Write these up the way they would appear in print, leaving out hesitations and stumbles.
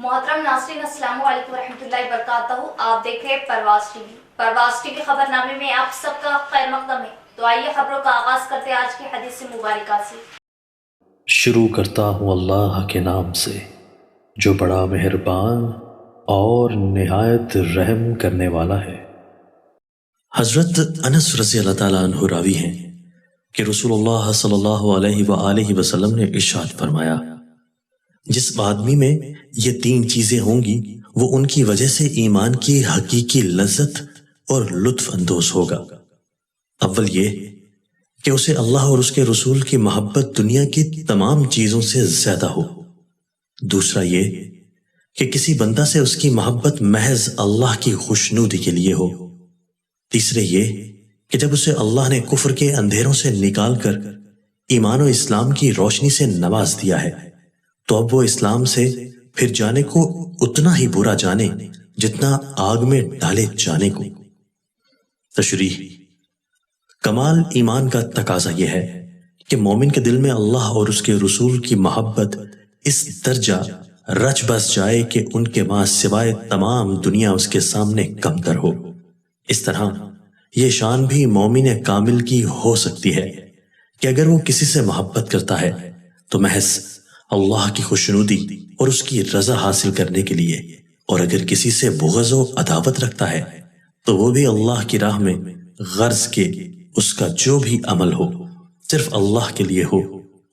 मोहतरम नाज़रीन, अस्सलामु अलैकुम रहमतुल्लाहि वबरकातुहू। आप देख रहे हैं परवाज़ टीवी खबरनामे में आप सबका खैर मकदम है। तो आइए खबरों का आगाज करते हैं आज की हदीस मुबारका से। शुरू करता हूँ अल्लाह के नाम से जो बड़ा मेहरबान और निहायत रहम करने वाला है। हज़रत अनस रज़ी अल्लाह ताला अन्हु रावी हैं कि रसूलुल्लाह सल्लल्लाहु अलैहि वसल्लम ने इरशाद फरमाया, जिस आदमी में ये तीन चीजें होंगी वो उनकी वजह से ईमान की हकीकी लज्जत और लुत्फ अंदोज होगा। अव्वल ये कि उसे अल्लाह और उसके रसूल की मोहब्बत दुनिया की तमाम चीजों से ज्यादा हो। दूसरा ये कि किसी बंदा से उसकी मोहब्बत महज अल्लाह की खुशनुदी के लिए हो। तीसरे ये कि जब उसे अल्लाह ने कुफ्र के अंधेरों से निकालकर ईमान और इस्लाम की रोशनी से नवाज दिया है तो अब वो इस्लाम से फिर जाने को उतना ही बुरा जाने जितना आग में डाले जाने को। तशरीह: कमाल ईमान का तकाजा यह है कि मोमिन के दिल में अल्लाह और उसके रसूल की मोहब्बत इस दर्जा रच बस जाए कि उनके मां सिवाय तमाम दुनिया उसके सामने कमतर हो। इस तरह ये शान भी मोमिन कामिल की हो सकती है कि अगर वो किसी से मोहब्बत करता है तो महज अल्लाह की खुशनुदी और उसकी रजा हासिल करने के लिए, और अगर किसी से बुग़्ज़ व अदावत रखता है तो वो भी अल्लाह की राह में गर्ज के उसका जो भी अमल हो सिर्फ अल्लाह के लिए हो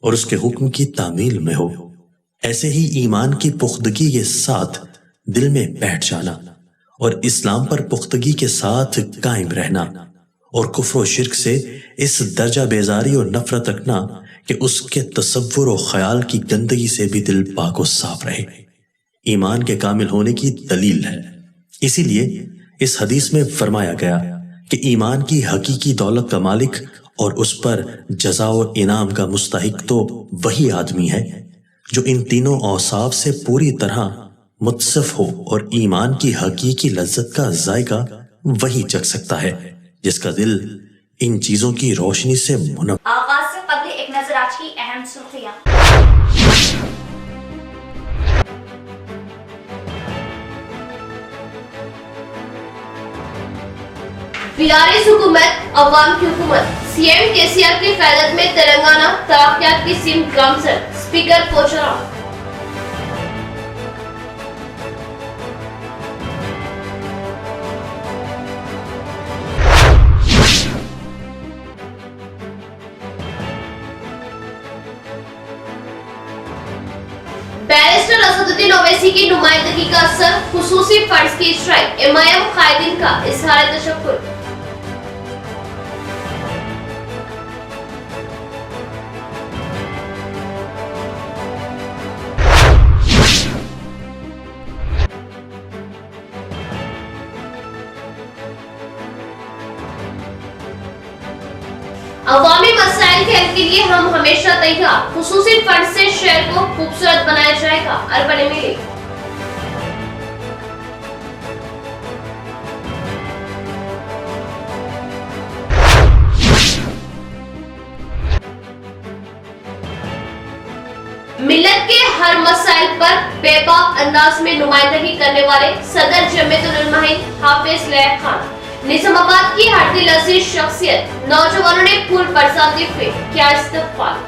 और उसके हुक्म की तामील में हो। ऐसे ही ईमान की पुख्तगी के साथ दिल में बैठ जाना और इस्लाम पर पुख्तगी के साथ कायम रहना और कुफ्र व शिर्क से इस दर्जा बेजारी और नफरत रखना कि उसके तसव्वुर और ख्याल की गंदगी से भी दिल पाक व साफ रहे, ईमान के कामिल होने की दलील है। इसीलिए इस हदीस में फरमाया गया कि ईमान की हकीकी दौलत का मालिक और उस पर जज़ा और इनाम का मुस्तहिक तो वही आदमी है जो इन तीनों औसाफ से पूरी तरह मुत्सफ हो, और ईमान की हकीकी लज्जत का जायका वही चख सकता है जिसका दिल इन चीजों की रोशनी से आगाज से कबल एक नजर आज की अहम सुर्खियां। बीआरएस हुकूमत अवाम की हुकूमत, सीएम केसीआर की क़यादत में तेलंगाना तरक्यात की सिमत गामजन, स्पीकर पोचाराम। बैरिस्टर असदुद्दीन ओवैसी की नुमाइंदगी का असर, खुसूसी फंड्स की स्ट्राइक, एमआईएम कायदीन का इज़हार तशक्कुर। अवामी मसाइल के हल के लिए हम हमेशा तैयार, खुसूसी फंड से शहर को खूबसूरत बनाया जाएगा, अर्बन एमएलए। मिल्लत के हर मसाइल पर बेबाक अंदाज में नुमाइंदगी करने वाले सदर जमीयतुल उलमा हिंद हाफिज लैयक खान, निजामाबाद की हर दिल अजीज शख्सियत, नौजवानों ने फूल बरसाते हुए किया इस्तकबाल।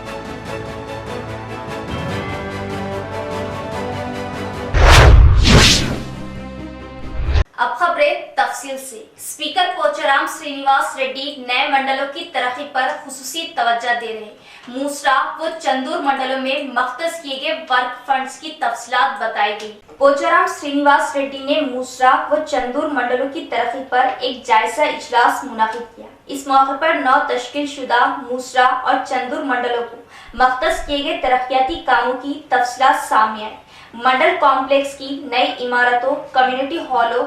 अब खबरें तफसील से। स्पीकर पोचाराम श्रीनिवास रेड्डी नए मंडलों की तरक्की पर खुसूसी तवज्जो दे रहे हैं। मूसरा व चंदूर मंडलों में मख्तस किए गए वर्क फंड्स की तफसीलात बताई गई। पोचाराम श्रीनिवास रेड्डी ने मूसरा व चंदूर मंडलों की तरक्की पर एक जायजा इजलास मुनाकिद किया। इस मौके पर 9 तश्कील शुदा मूसरा और चंदूर मंडलों को मख्तस किए गए तरक्याती कामों की तफसीलात सामने आई। मंडल कॉम्प्लेक्स की नई इमारतों, कम्युनिटी हॉलों,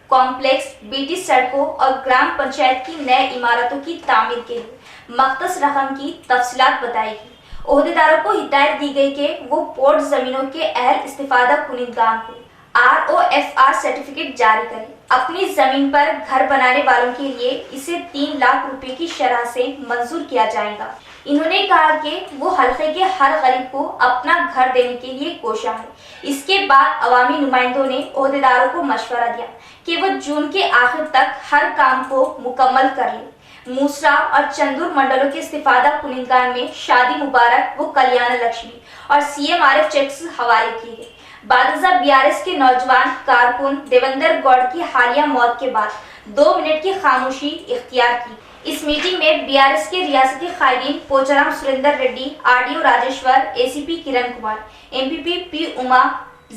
कॉम्प्लेक्स, बीटी सड़कों और ग्राम पंचायत की नए इमारतों की तामीर के लिए मख्तस रकम की तफसीलात बताई गई। ओहदेदारों को हिदायत दी गई कि वो पोर्ट जमीनों के अहल इस्तिफादा कुनिंदगान को ROFR सर्टिफिकेट जारी करें। अपनी जमीन पर घर बनाने वालों के लिए इसे 3 लाख रुपए की शरह से मंजूर किया जाएगा। इन्होंने कहा कि वो हल्के के हर गरीब को अपना घर देने के लिए कोशा है। इसके बाद अवामी नुमाइंदों ने ओहदेदारों को मशवरा दिया कि वो जून के आखिर तक हर काम को मुकम्मल कर ले। मूसरा और चंदूर मंडलों के इस्तिफादा कुनिंदगान में शादी मुबारक व कल्याण लक्ष्मी और CMRF चेक से हवाले किए गए। बादशाह BRS के नौजवान कारकुन देवेंद्र गौड़ की हालिया मौत के बाद 2 मिनट की खामोशी इख्तियार की। इस मीटिंग में BRS के रियासती कायदीन Pocharam Surendra Reddy, RDO Rajeshwar, ACP Kiran Kumar, MPP P Uma,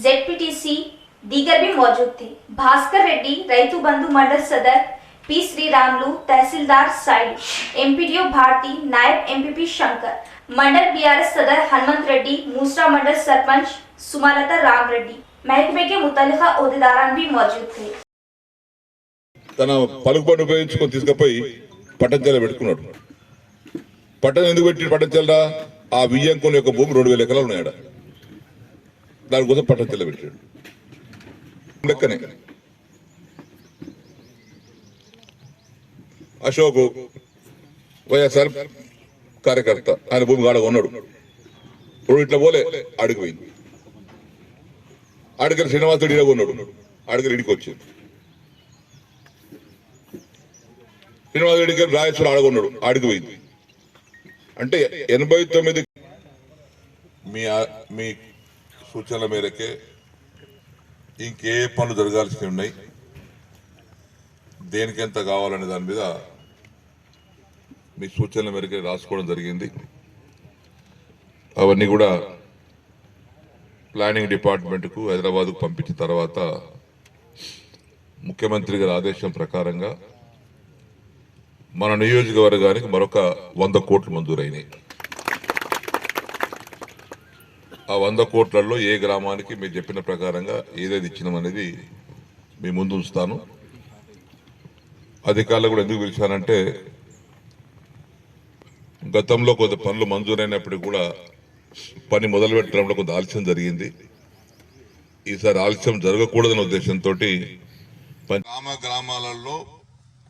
ZPTC दीगर भी मौजूद थे। भास्कर रेड्डी रैतु बंधु मंडल सदर, P श्रीरामलू तहसीलदार साइड, MPDO भारती, नायब MPP शंकर, मंडल BRS सदर हनुमंत रेड्डी, मूसरा मंडल सरपंच सुमालता राम रेड्डी, महकमे के मुतल्लिका ओहदेदारान भी मौजूद थे। తన పలుకుబడిని ఉపయోగించుకొని తీసుకుపోయి పట్టంచెల పెట్టుకున్నాడు. పట్టణం ఎందుకు పెట్టి పట్టంచెల ఆ వియ్యంకొని యొక్క భూమి 2000 ఎకరాలు ఉన్నాయట. దానికోసం పట్టంచెల పెట్టాడు. లెక్కనే అశోక్ వైఎస్ఆర్ కార్యకర్త ఆయన భూమి కాడ ఉన్నాడు. ఇప్పుడు ఇట్లా పోలే అడిగిపోయింది. అడిగిన శ్రీనివాసుడు ఇడ ఉన్నాడు. అడిగిన ఇడికి వచ్చింది. శ్రీనివాసుడి గారు రాజేశ్వరం ఆడగొన్నాడు. ఆడికిపోయింది. అంటే 89 మీ సూచనల మేరకే ఇంకే పనులు జరగాల్సి ఉన్నాయి, దేనికి ఎంత కావాలనే దాని మీద మీ సూచనల మేరకే రాసుకోవడం జరిగింది. అవన్నీ కూడా ప్లానింగ్ డిపార్ట్మెంట్కు హైదరాబాద్కు పంపించిన తర్వాత ముఖ్యమంత్రి గారి ఆదేశం ప్రకారంగా మన నియోజకవర్గానికి మరొక 100 కోట్లు మంజూరైనాయి. ఆ 100 కోట్లలో ఏ గ్రామానికి మీరు చెప్పిన ప్రకారంగా ఏదేది ఇచ్చినామనేది మీ ముందు ఉంచుతాను. అధికారులు కూడా ఎందుకు పిలిచానంటే గతంలో కొంత పనులు మంజూరైనప్పుడు కూడా పని మొదలు పెట్టడంలో కొంత ఆలస్యం జరిగింది. ఈసారి ఆలస్యం జరగకూడదనే ఉద్దేశంతో గ్రామాలలో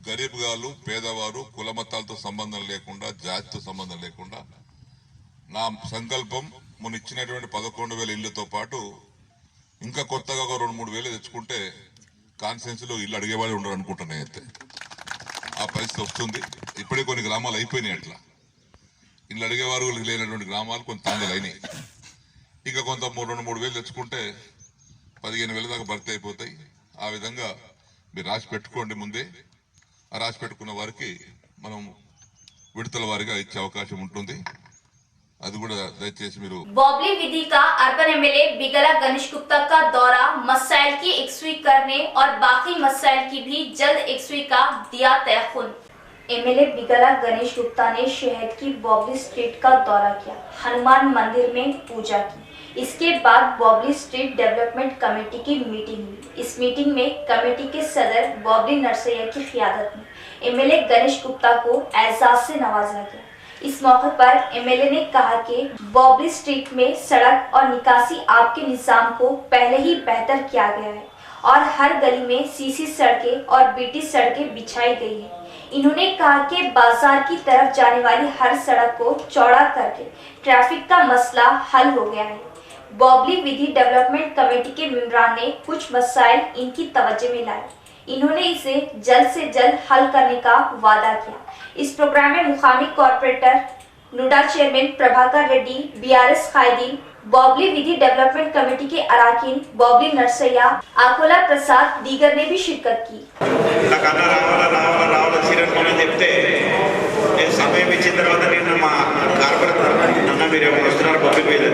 గరీబ్ గారు, పేదవారు, కుల మతాలతో సంబంధం లేకుండా, జాతితో సంబంధం లేకుండా నా సంకల్పం మొన్న ఇచ్చినటువంటి 11,000 ఇళ్లతో పాటు ఇంకా కొత్తగా ఒక 2-3 వేలు తెచ్చుకుంటే కాన్స్టిట్యున్సీ లో ఇల్లు అడిగేవాళ్ళు ఉండరు అనుకుంటున్నాయి. అయితే ఆ పరిస్థితి వస్తుంది. ఇప్పుడే కొన్ని గ్రామాలు అయిపోయినాయి. అట్లా ఇల్లు అడిగేవారు లేనటువంటి గ్రామాలు కొంత తాంగలైనాయి. ఇంకా కొంత 2-3 వేలు తెచ్చుకుంటే 15,000 దాకా భర్తీ అయిపోతాయి. ఆ విధంగా మీరు రాసి పెట్టుకోండి. ముందే రాసి పెట్టుకున్న వారికి మనం విడతల వారిగా ఇచ్చే అవకాశం ఉంటుంది. అది కూడా దయచేసి మీరు बॉबली विधि का अर्बन MLA बिगला गणेश गुप्ता का दौरा, मसाइल की एकसुई करने और बाकी मसाइल की भी जल्द एकसुई का दिया तयखुन। MLA बिगला गणेश गुप्ता ने शहर की बॉबली स्ट्रीट का दौरा किया, हनुमान मंदिर में पूजा की। इसके बाद बॉबली स्ट्रीट डेवलपमेंट कमेटी की मीटिंग हुई। इस मीटिंग में कमेटी के सदर बॉबली नरसैया की क़ियादत में MLA गणेश गुप्ता को एजाज से नवाजा गया। इस मौके पर MLA ने कहा कि बॉबली स्ट्रीट में सड़क और निकासी आब के निजाम को पहले ही बेहतर किया गया है और हर गली में CC सड़कें और BT सड़कें बिछाई गई है। इन्होंने कहा कि बाजार की तरफ जाने वाली हर सड़क को चौड़ा करके ट्रैफिक का मसला हल हो गया है। बॉबली विधि डेवलपमेंट कमेटी के मेंबरान ने कुछ मसाइल इनकी तवज्जो में लाए। इन्होंने इसे जल्द से जल्द हल करने का वादा किया। इस प्रोग्राम में मुकामी corporator NUDA chairman Prabhakar Reddy, BRS कायदीन, बॉबली विधि डेवलपमेंट कमेटी के अराकीन बॉबली नरसैया, आकोला प्रसाद दीगर ने भी शिरकत की। సమయం ఇచ్చిన తర్వాత నేను మా కార్పొరేటర్ అన్న మీరు ఏమైనా వస్తున్నారు పబ్లిక్ మీద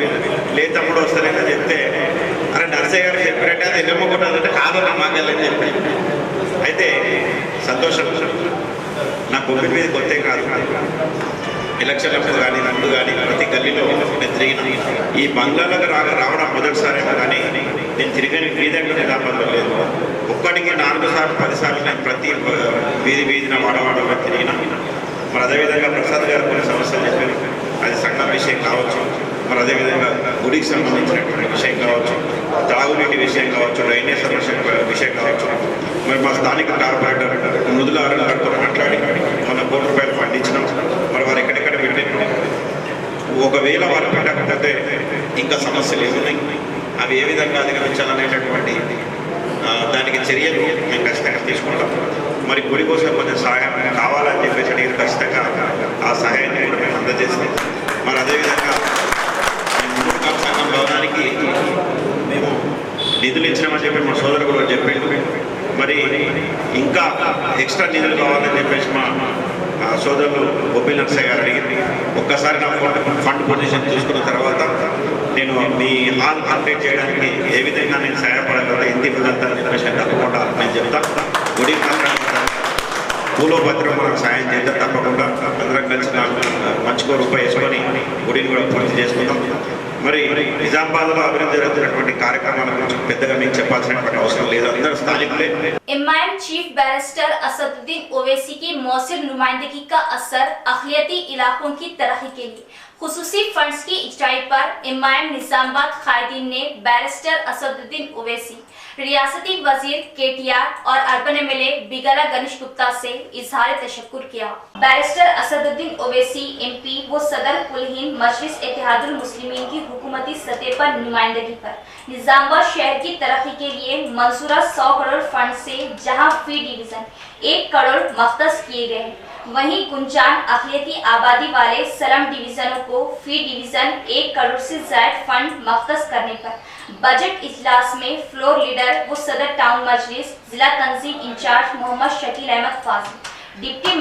లేదు తమ్ముడు వస్తారని చెప్తే అరే నర్సయ్య గారు చెప్పినట్టే అది నిమ్మకుంటుందంటే కాదు మాకెళ్ళని చెప్పి అయితే సంతోషం. నా పబ్లిక్ మీద కొత్త కాదు, ఎలక్షన్లప్పుడు కానీ ముందు కానీ ప్రతి గల్లీలో నేను తిరిగిన ఈ బంగ్లాలకు రావడం మొదటిసారేమో కానీ నేను తిరిగిన వీధంలో నిదాపంలో లేదు. ఒక్కటికి 4 సార్లు 10 సార్లు నేను ప్రతి వీధిన వాడవాడలో తిరిగిన. మరి అదేవిధంగా ప్రసాద్ గారు కొన్ని సమస్యలు చెప్పారు. అది సంఘం విషయం కావచ్చు, మరి అదేవిధంగా గుడికి సంబంధించినటువంటి విషయం కావచ్చు. తాగునీటి విషయం కావచ్చు, డ్రైనేజ్ సమస్య విషయం కావచ్చు, మరి మా స్థానిక కార్పొరేటర్ మృదుల అరుణ్ గారితో మాట్లాడి మన ₹1 ఫండ్ ఇచ్చినాం. మరి వారు ఎక్కడెక్కడ పెట్టినాం, ఒకవేళ వారు పెట్టకపోతే ఇంకా సమస్యలు ఏమున్నాయి, అవి ఏ విధంగా అధిగమించాలనేటటువంటి దానికి చర్యలు మేము ఖచ్చితంగా తీసుకుంటాం. మరి గుడి కోసం కొంచెం సహాయం కావాలని చెప్పేసి అడిగిన ఖచ్చితంగా ఆ సహాయాన్ని కూడా మేము అందజేస్తాం. మరి అదేవిధంగా మున్సిపల్ సంఘం భవనానికి మేము నిధులు ఇచ్చినామని చెప్పి మా సోదరు కూడా చెప్పాడు. మరి ఇంకా ఎక్స్ట్రా నిధులు కావాలని చెప్పేసి మా సోదరులు గోపి నర్సయ్య గారు అడిగింది. ఒక్కసారి నా ఫండ్ పొజిషన్ చూసుకున్న తర్వాత నేను మీ హాల్ కంప్లీట్ చేయడానికి ఏ విధంగా నేను సహాయపడగలను, ఎంత ఇవ్వగలుగుతాను చెప్పేసి తప్పకుండా నేను చెప్తాను. గుడి పూలోభద్రం మనకు సాయం చేద్దాం. తప్పకుండా అందరం కలిసి మంచికో ₹1 వేసుకొని గుడిని కూడా పూర్తి చేసుకుందాం. మరి నిజామాబాద్లో అభివృద్ధి జరుగుతున్నటువంటి కార్యక్రమాల గురించి పెద్దగా మీకు చెప్పాల్సినటువంటి అవసరం లేదు, అందరూ స్థానికులే. MIM chief barrister Asaduddin Owaisi की मौसर नुमाइंदगी का असर अक़लियती इलाकों की तरक्की के लिए खुसूसी फंड्स की इजराई पर एमआईएम निजामाबाद कायदीन ने बैरिस्टर असदुद्दीन ओवैसी, रियासती वजीर केटीआर और अर्बन एमएलए बिगला गणेश गुप्ता से इजहार तशक्कुर किया। बैरिस्टर असदुद्दीन ओवैसी एमपी वो सदर कुल हिंद मजलिस इत्तेहादुल मुस्लिमीन की हुकूमती सतह पर नुमाइंदगी पर निजामाबाद शहर की तरक्की के लिए मंजूरा 100 करोड़ फंड से जहां फी डिवीजन 1 करोड़ मख्तस किए गए हैं, वहीं गुंजान अक़लियती आबादी वाले सलम डिवीजनों को फी डिवीजन 1 करोड़ से ज्यादा फंड मख्तस करने पर बजट इजलास में फ्लोर लीडर वो सदर टाउन मजलिस जिला तंजीम in charge Mohammad Shakeel Ahmed Fazil, deputy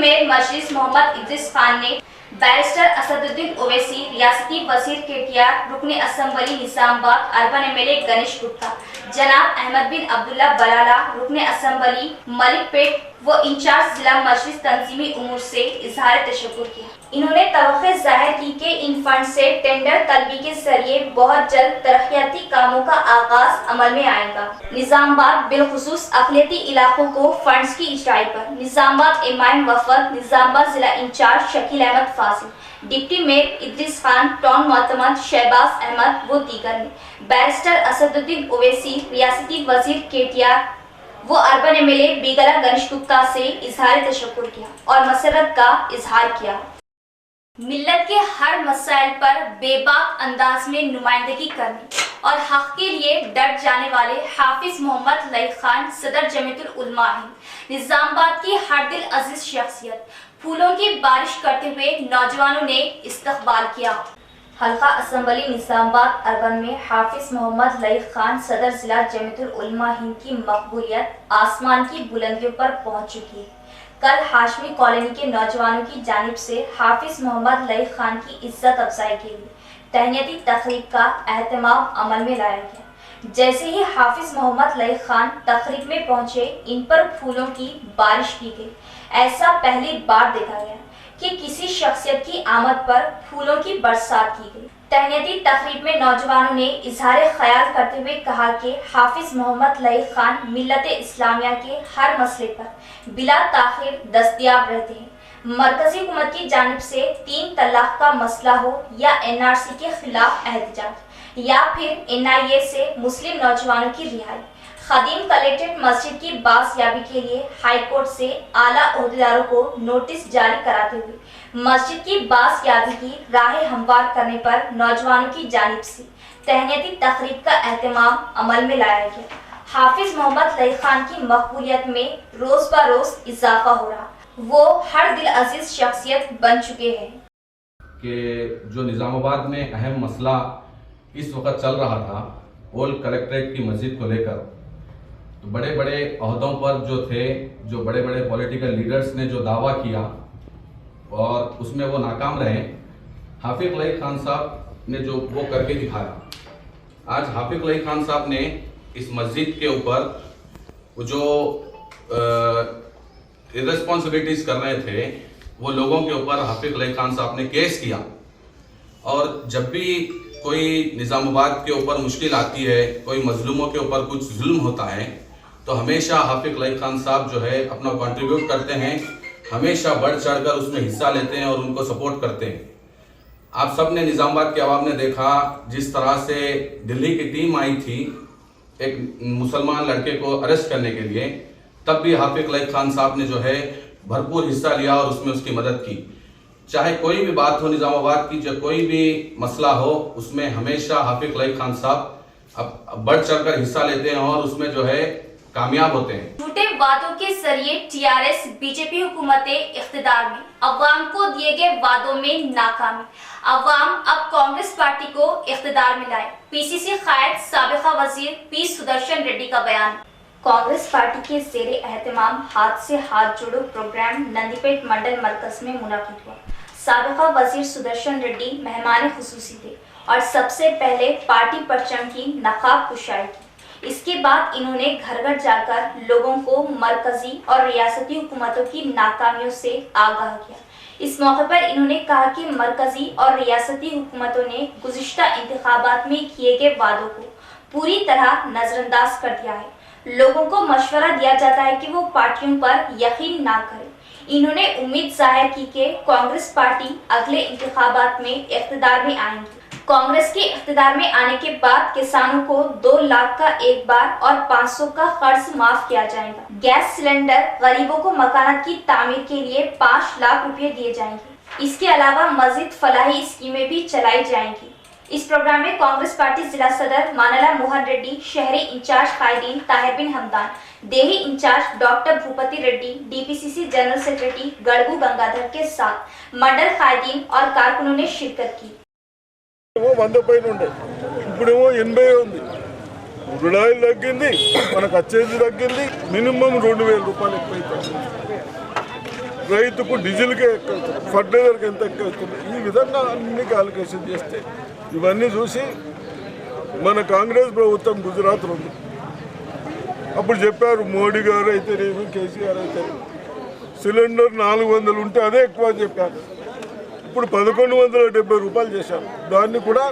mayor मजलिस मोहम्मद इद्रिस खान ने बैरिस्टर असदुद्दीन ओवैसी, रियासती वजीर केटीआर, रुकने assembly Nizamabad, urban MLA Ganesh Gupta, जनाब अहमद बिन अब्दुल्ला बलाला, रुकने असम्बली मलिकपेट व इंचार्ज जिला मजलिस तंजीमी उमूर से इजहार तशक्कुर किया। इन्होंने तवक्को जाहिर की कि इन फंड से टेंडर तलबी के जरिए बहुत जल्द तरक्याती कामों का आगाज अमल में आएगा। निजामाबाद बिलखुसूस अक़लियती इलाकों को फंड्स की इजराई पर निजामाबाद एमआईएम वफद, निजामाबाद जिला incharge Shakeel Ahmed Fazil, deputy mayor Idris Khan, town मोतमद शहबाज अहमद व दीगर ने बैरिस्टर असदुद्दीन ओवैसी, रियासती वजीर केटीआर वो अर्बन एमएलए बिगला गणेश गुप्ता से इजहार तशक्कुर किया और मसरत का इजहार किया। मिल्लत के हर मसाइल पर बेबाक अंदाज में नुमाइंदगी करने और हक के लिए डट जाने वाले हाफिज मोहम्मद लई खान, सदर जमीयतुल उलमा हिंद, निजामाबाद की हर दिल अजीज शख्सियत, फूलों की बारिश करते हुए नौजवानों ने इस्तकबाल किया। हल्का असम्बली निजामाबाद अर्बन में हाफिज मोहम्मद लई खान, सदर जिला जमीयतुल उलमा हिंद की मकबूलियत आसमान की बुलंदियों पर पहुंच चुकी है। कल हाशमी कॉलोनी के नौजवानों की जानिब से हाफिज मोहम्मद लई खान की इज्जत अफजाई के लिए तहनीती तकरीब का एहतमाम अमल में लाया गया। जैसे ही हाफिज मोहम्मद लई खान तकरीब में पहुंचे, इन पर फूलों की बारिश की गई। ऐसा पहली बार देखा गया कि किसी शख्सियत की आमद पर फूलों की बरसात की गई। तहनीती तकरीब में नौजवानों ने इजहार ख्याल करते हुए कहा कि हाफिज मोहम्मद लई खान मिल्लत इस्लामिया के हर मसले पर बिला ताखिर दस्तयाब रहते हैं। मरकजी हुकूमत की जानिब से 3 तलाक का मसला हो या एनआरसी के खिलाफ एहतजाज या फिर एनआईए से मुस्लिम नौजवानों की रिहाई, खदीम कलेक्ट्रेट मस्जिद की बाजियाबी के लिए हाई कोर्ट से आला ओहदेदारों को नोटिस जारी कराते हुए मस्जिद की बाजियाबी की राह हमवार करने पर नौजवानों की जानिब से तहनीती तकरीब का एहतमाम अमल में लाया गया। हाफिज मोहम्मद लई खान की मकबूलियत में रोज ब रोज इजाफा हो रहा, वो हर दिल अजीज शख्सियत बन चुके हैं। कि जो निज़ामाबाद में अहम मसला इस वक्त चल रहा था ओल्ड कलेक्ट्रेट की मस्जिद को लेकर, तो बड़े बड़े अहदों पर जो थे, जो बड़े बड़े पॉलिटिकल लीडर्स ने जो दावा किया और उसमें वो नाकाम रहे, हाफिज लई खान साहब ने जो वो करके दिखाया। आज हाफिज लई खान साहब ने इस मस्जिद के ऊपर जो इर्रेस्पॉन्सिबिलिटीज़ कर रहे थे वो लोगों के ऊपर हाफिज लई खान साहब ने केस किया। और जब भी कोई निज़ामाबाद के ऊपर मुश्किल आती है, कोई मजलूमों के ऊपर कुछ जुल्म होता है, तो हमेशा हाफिज लई खान साहब जो है अपना कंट्रीब्यूट करते हैं, हमेशा बढ़ चढ़ कर उसमें हिस्सा लेते हैं और उनको सपोर्ट करते हैं। आप सब ने निज़ामाबाद के अवाम ने देखा जिस तरह से दिल्ली की टीम आई थी एक मुसलमान लड़के को अरेस्ट करने के लिए, तब भी हाफिज लईक खान साहब ने जो है भरपूर हिस्सा लिया और उसमें उसकी मदद की। चाहे कोई भी बात हो निज़ामाबाद की, जो कोई भी मसला हो, उसमें हमेशा हाफिज लईक खान साहब अब बढ़ चढ़कर हिस्सा लेते हैं और उसमें जो है कामयाब होते हैं। झूठे वादों के जरिए टीआरएस बीजेपी हुकूमत इख्तिदार में अवाम को दिए गए वादों में नाकामी, अवाम अब कांग्रेस पार्टी को इख्तिदार में लाए। पीसीसी कायद साबिका वजीर पी सुदर्शन रेड्डी का बयान। कांग्रेस पार्टी के जेरे एहतमाम हाथ से हाथ जोड़ो प्रोग्राम नंदीपेट मंडल मरकज में मुनाकिद हुआ। साबिका वजीर सुदर्शन रेड्डी मेहमान खुसूसी थे और सबसे पहले पार्टी परचम की नकाब कुशाई की। इसके बाद इन्होंने घर घर जाकर लोगों को मरकजी और रियासती हुकूमतों की नाकामियों से आगाह किया। इस मौके पर इन्होंने कहा कि मरकजी और रियासती हुकूमतों ने गुज़िश्ता इंतखाबात में किए गए वादों को पूरी तरह नजरअंदाज कर दिया है। लोगों को मशवरा दिया जाता है कि वो पार्टियों पर यकीन ना करें। इन्होंने उम्मीद जाहिर की कि कांग्रेस पार्टी अगले इंतखाबात में इख्तिदार में आएंगी। कांग्रेस के इख्तिदार में आने के बाद किसानों को 2 लाख का एक बार और 500 का कर्ज माफ किया जाएगा। गैस सिलेंडर, गरीबों को मकानात की तामीर के लिए 5 लाख रुपए दिए जाएंगे। इसके अलावा मजीद फलाही स्कीमें भी चलाई जाएंगी। इस प्रोग्राम में कांग्रेस पार्टी जिला सदर मानला मोहन रेड्डी, शहरी इंचार्ज कायदीन ताहिर बिन हमदान, देही incharge doctor Bhupathi Reddy, DPCC general secretary Gadugu Gangadhar के साथ मंडल कायदीन और कारकुनों ने शिरकत की। 100 పైన ఉండే, ఇప్పుడేమో 80 ఉంది। రుణాలు తగ్గింది, మనకు వచ్చేది తగ్గింది, మినిమం 2000 రూపాయలు ఎక్కువైపోతుంది। రైతుకు డీజిల్కే ఎక్కువ, ఫర్టిలైజర్కి ఎంత ఎక్కువ అవుతుంది। ఈ విధంగా అన్ని క్యాలిక్యులేషన్ చేస్తే ఇవన్నీ చూసి మన కాంగ్రెస్ ప్రభుత్వం గుజరాత్లో ఉంది। అప్పుడు చెప్పారు మోడీ గారు అయితేనేమి, కేసీఆర్ అయితే సిలిండర్ 400 ఉంటే అదే ఎక్కువ అని చెప్పారు। ఇప్పుడు 1170 రూపాయలు చేశారు। దాన్ని కూడా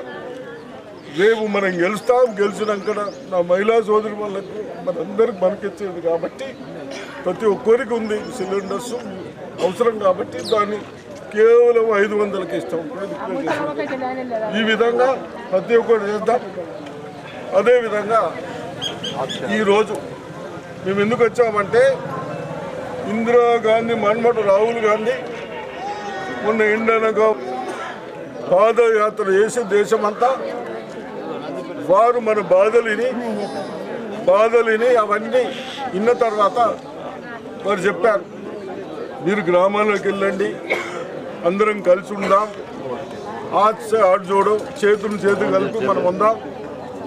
రేపు మనం గెలుస్తాం, గెలిచినాక నా మహిళా సోదరి వాళ్ళకు మనందరికి మనకిచ్చేది కాబట్టి ప్రతి ఒక్కరికి ఉంది సిలిండర్స్ అవసరం కాబట్టి దాన్ని కేవలం 500కి ఇస్తాం। ఈ విధంగా ప్రతి ఒక్కరు చేద్దాం। అదేవిధంగా ఈరోజు మేము ఎందుకు వచ్చామంటే ఇందిరాగాంధీ మన్మడు రాహుల్ గాంధీ మొన్న ఎండనగా పాదయాత్ర చేసి దేశమంతా వారు మన బాధలిని అవన్నీ విన్న తర్వాత వారు చెప్పారు మీరు గ్రామాల్లోకి వెళ్ళండి, అందరం కలిసి ఉందాం, ఆర్ట్స్ ఆర్ట్ జోడో, చేతులు కలిపి మనం ఉందాం।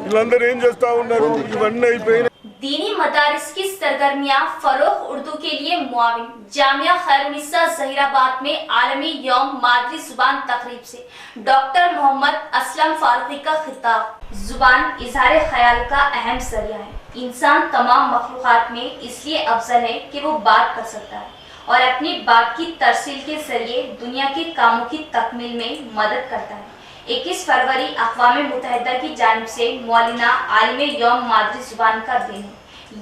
వీళ్ళందరూ ఏం చేస్తూ ఉన్నారు, ఇవన్నీ అయిపోయినాయి। दीनी मदारिस की सरगर्मियां फरोग उर्दू के लिए मुआविन जामिया खैरुनिसा जहीराबाद में आलमी यौम मादरी जुबान तकरीब से डॉक्टर मोहम्मद असलम फारूकी का खिताब। जुबान इजहार ख्याल का अहम जरिया है। इंसान तमाम मखलूक़ात में इसलिए अफजल है कि वो बात कर सकता है और अपनी बात की तरसील के जरिए दुनिया के कामों की तकमील में मदद करता है। 21 फरवरी अक़वाम मुत्तहिदा की जानिब से मौलिना आलिम यौम मादरी जुबान का दिन है।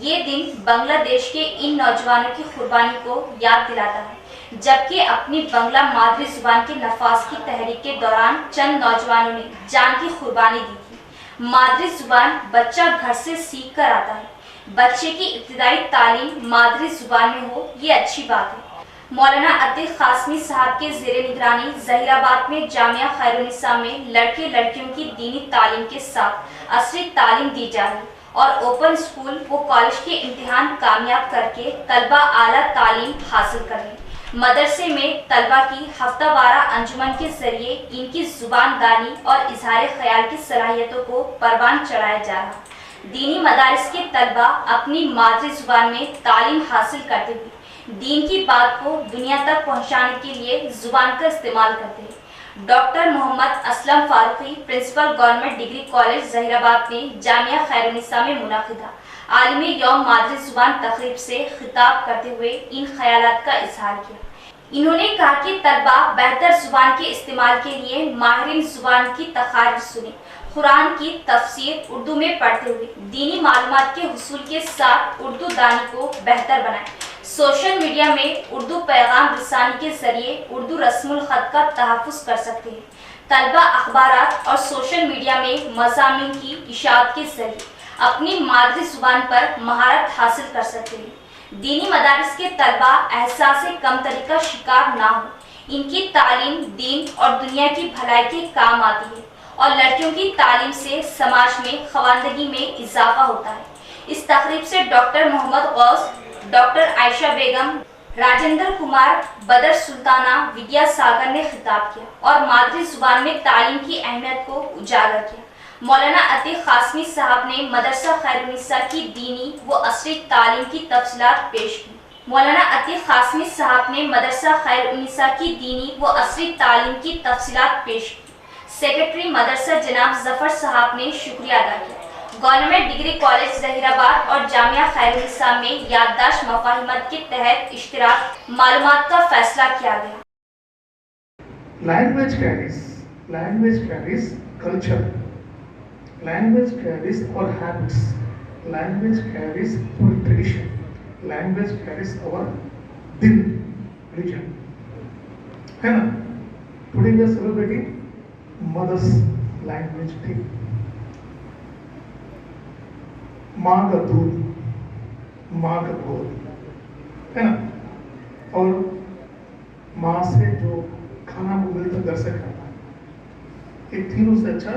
ये दिन बांग्लादेश के इन नौजवानों की कुर्बानी को याद दिलाता है, जबकि अपनी बांग्ला मादरी जुबान के नफाज की तहरीक के दौरान चंद नौजवानों ने जान की कुर्बानी दी थी। मादरी जुबान बच्चा घर से सीख कर आता है। बच्चे की इब्तिदाई तालीम मादरी जुबान में हो, ये अच्छी बात है। मौलाना अतीक कासमी साहब के ज़ेरे निगरानी जहीराबाद में जामिया खैरुनिसा में लड़के लड़कियों की दीनी तालीम के साथ असरी तालीम दी जा रही और ओपन स्कूल व कॉलेज के इम्तिहान कामयाब करके तलबा आला तालीम हासिल कर रहे। मदरसे में तलबा की हफ्तावारा अंजुमन के जरिए इनकी जुबान दानी और इजहार ख्याल की सलाहियतों को परवान चढ़ाया जा रहा। दीनी मदारिस के तलबा अपनी मादरी जुबान में तालीम हासिल करते हुए दीन की बात को दुनिया तक पहुंचाने के लिए जुबान का इस्तेमाल करते हैं। Doctor Mohammad Aslam Farooqui principal government degree college Zahirabad ने जामिया खैरुनिसा में मुनाकिदा आलिम यौम मादरी जुबान तकरीब से खिताब करते हुए इन ख्यालात का इजहार किया। इन्होंने कहा कि तलबा बेहतर जुबान के इस्तेमाल के लिए माहिरीन जुबान की तकारीर सुने, कुरान की तफसीर उर्दू में पढ़ते हुए दीनी मालूमात के हुसूल के साथ उर्दू दानी को बेहतर बनाएं। सोशल मीडिया में उर्दू पैगाम रसानी के जरिए उर्दू रस्मुल खत का तहफ़्फ़ुज़ कर सकते हैं। तलबा अखबारात और सोशल मीडिया में मज़ामीन की इशाअत के जरिए अपनी मादरी जुबान पर महारत हासिल कर सकते हैं। दीनी मदारिस के तलबा एहसास कमतरी का शिकार ना हो, इनकी तालीम दीन और दुनिया की भलाई के काम आती है और लड़कियों की तालीम से समाज में खवानदगी में इजाफा होता है। इस तकरीब से डॉक्टर मोहम्मद गौस, डॉक्टर आयशा बेगम, राजेंद्र कुमार, बदर सुल्ताना, विद्या सागर ने खिताब किया और मादरी जुबान में तालीम की अहमियत को उजागर किया। मौलाना अतीक कासमी साहब ने मदरसा खैरुन्निसा की दीनी व असरी तालीम की तफसीलात पेश की। मौलाना अतीक कासमी साहब ने मदरसा खैरुन्निसा की दीनी व असरी तालीम की तफसीलात पेश की। सेक्रेटरी मदरसा जनाब जफर साहब ने शुक्रिया अदा किया। गवर्नमेंट डिग्री कॉलेज जहीराबाद और जामिया खैरुन्निसा में याददाश्त मफाहिमत के तहत इश्तिराक मालूमात का फैसला किया गया। Language carries culture. Language carries our habits. Language carries our tradition. Language carries our din, religion. है ना? Today we are celebrating Mother's Language Day. माँ का दूध, माँ का गोद, है ना? और माँ से जो खाना वो मिलता घर से खाना, ये तीनों से अच्छा